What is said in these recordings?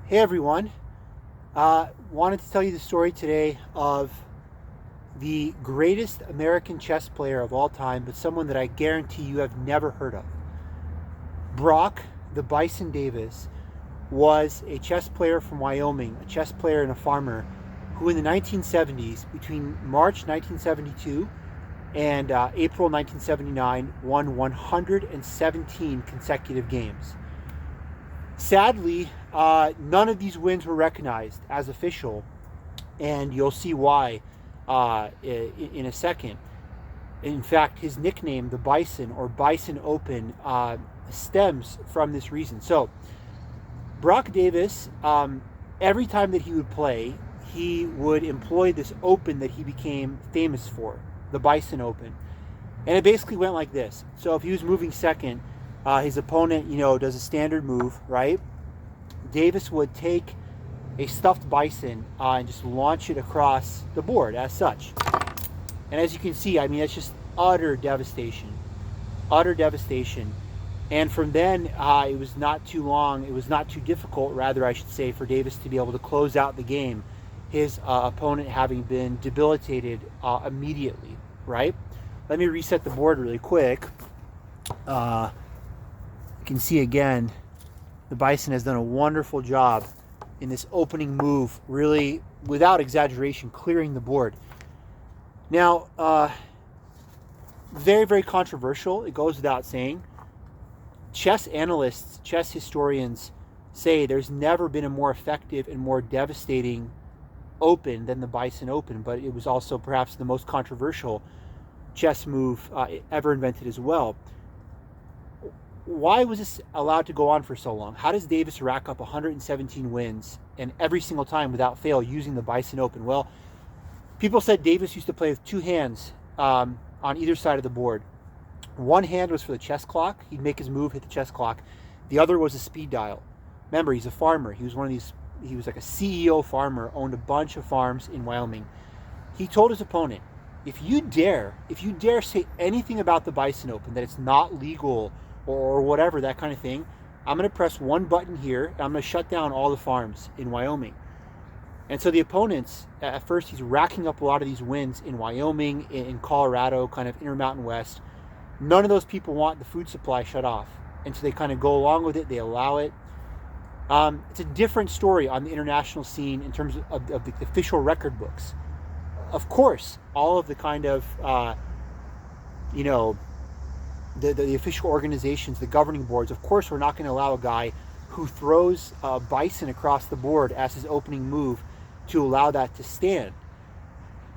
Hey everyone, wanted to tell you the story today of the greatest American chess player of all time, but someone that I guarantee you have never heard of. Brock the Bison Davis was a chess player from Wyoming, a chess player and a farmer who in the 1970s, between March 1972 and April 1979, won 117 consecutive games. Sadly, none of these wins were recognized as official, and you'll see why in a second. In fact, his nickname, the Bison or Bison Open, stems from this reason. So, Brock Davis, every time that he would play, he would employ this open that he became famous for, the Bison Open. And it basically went like this. So if he was moving second, his opponent, does a standard move, right? Davis would take a stuffed bison and just launch it across the board as such. And as you can see, it's just utter devastation. Utter devastation. And from then, it was not too long, it was not too difficult, rather I should say, for Davis to be able to close out the game, his opponent having been debilitated immediately, right? Let me reset the board really quick. You can see again, the Bison has done a wonderful job in this opening move, really, without exaggeration, clearing the board. Now, very, very controversial, it goes without saying. Chess analysts, chess historians say there's never been a more effective and more devastating open than the Bison Open, but it was also perhaps the most controversial chess move ever invented as well. Why was this allowed to go on for so long? How does Davis rack up 117 wins and every single time without fail using the Bison Open? Well, people said Davis used to play with two hands on either side of the board. One hand was for the chess clock. He'd make his move, hit the chess clock. The other was a speed dial. Remember, he's a farmer. He was like a CEO farmer, owned a bunch of farms in Wyoming. He told his opponent, if you dare say anything about the Bison Open, that it's not legal or whatever, that kind of thing, I'm going to press one button here, and I'm going to shut down all the farms in Wyoming. And so the opponents, at first, he's racking up a lot of these wins in Wyoming, in Colorado, kind of Intermountain West. None of those people want the food supply shut off. And so they kind of go along with it, they allow it. It's a different story on the international scene in terms of the official record books. Of course, all of the kind of, the official organizations, the governing boards, of course, we're not going to allow a guy who throws a bison across the board as his opening move to allow that to stand.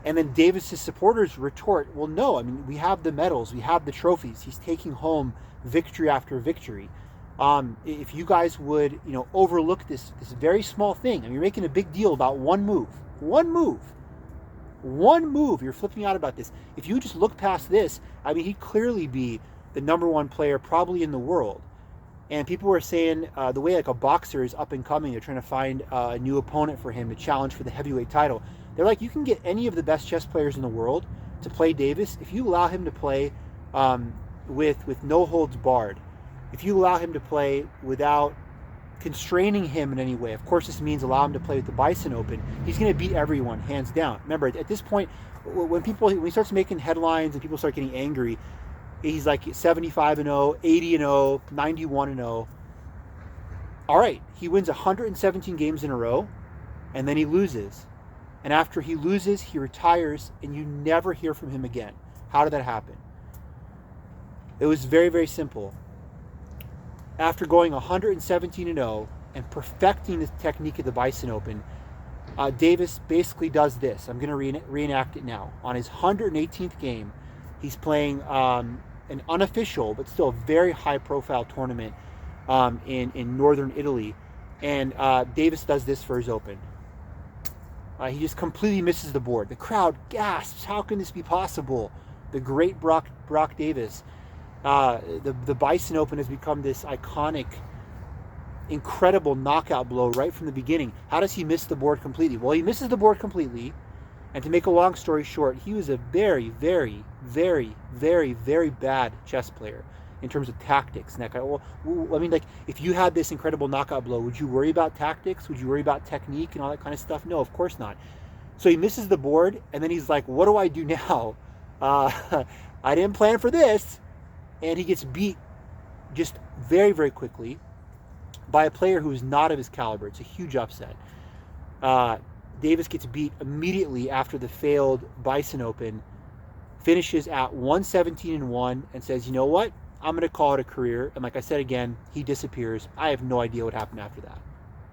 And then Davis's supporters retort, well, no, we have the medals, we have the trophies. He's taking home victory after victory. If you guys would, overlook this very small thing, you're making a big deal about one move. You're flipping out about this. If you just look past this, he'd clearly be the number one player probably in the world. And people were saying the way like a boxer is up and coming, they're trying to find a new opponent for him to challenge for the heavyweight title. They're like, you can get any of the best chess players in the world to play Davis if you allow him to play with no holds barred. If you allow him to play without constraining him in any way. Of course, this means allow him to play with the Bison Open. He's going to beat everyone, hands down. Remember, at this point, when he starts making headlines and people start getting angry, he's like 75-0, 80-0, 91-0. All right, he wins 117 games in a row, and then he loses. And after he loses, he retires, and you never hear from him again. How did that happen? It was very, very simple. After going 117-0 and perfecting the technique of the Bison Open, Davis basically does this. I'm going to reenact it now. On his 118th game, he's playing an unofficial, but still very high-profile tournament in northern Italy. And Davis does this for his Open. He just completely misses the board. The crowd gasps, how can this be possible? The great Brock Davis. The Bison Open has become this iconic, incredible knockout blow right from the beginning. How does he miss the board completely? Well, he misses the board completely. And to make a long story short, he was a very, very, very, very, very bad chess player. in terms of tactics and that kind of, well, I mean, like, if you had this incredible knockout blow, would you worry about tactics? Would you worry about technique and all that kind of stuff? No, of course not. So he misses the board, and then he's like, what do I do now? I didn't plan for this. And he gets beat just very, very quickly by a player who is not of his caliber. It's a huge upset. Davis gets beat immediately after the failed Bison Open, finishes at 117-1, and says, you know what? I'm going to call it a career. And like I said again, he disappears. I have no idea what happened after that.